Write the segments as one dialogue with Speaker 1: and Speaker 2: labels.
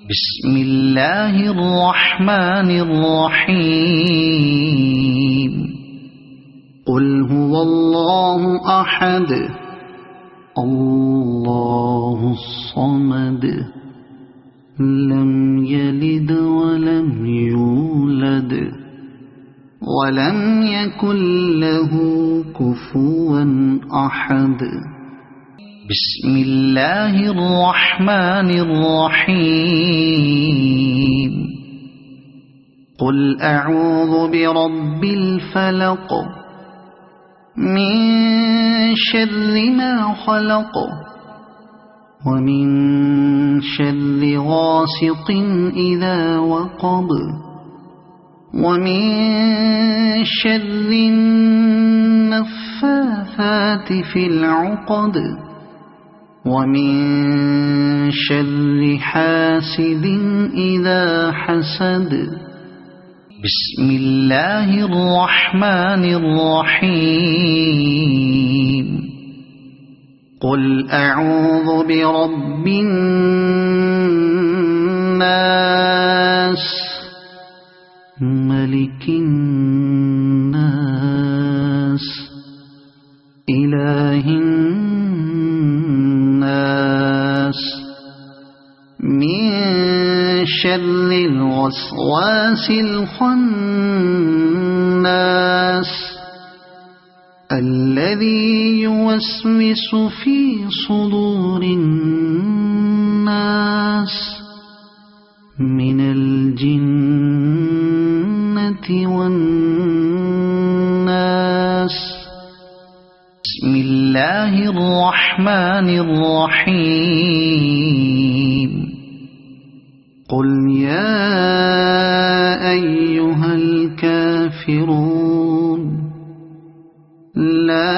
Speaker 1: بسم الله الرحمن الرحيم. قل هو الله أحد الله الصمد لم يلد ولم يولد ولم يكن له كفوا أحد. بسم الله الرحمن الرحيم. قل أعوذ برب الفلق من شر ما خلق ومن شر غاسق إذا وقب ومن شر النفاثات في العقد ومن شر حاسد إذا حسد. بسم الله الرحمن الرحيم. قل أعوذ برب الناس ملك الناس إله الناس من شر الوسواس الخناس الذي يوسوس في صدور الناس من الجنة والناس. بسم الله الرحمن الرحيم. قل يا أيها الكافرون لا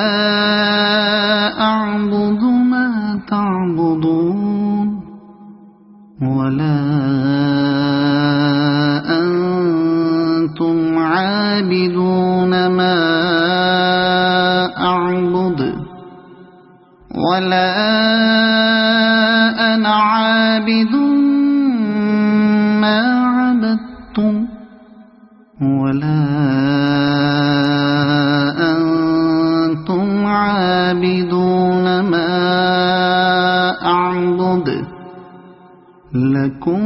Speaker 1: أعبد ما تعبدون ولا أنتم عابدون ما أعبد ولا أنا عابد ما عبدتم ولا أنتم عابدون ما أعبد لكم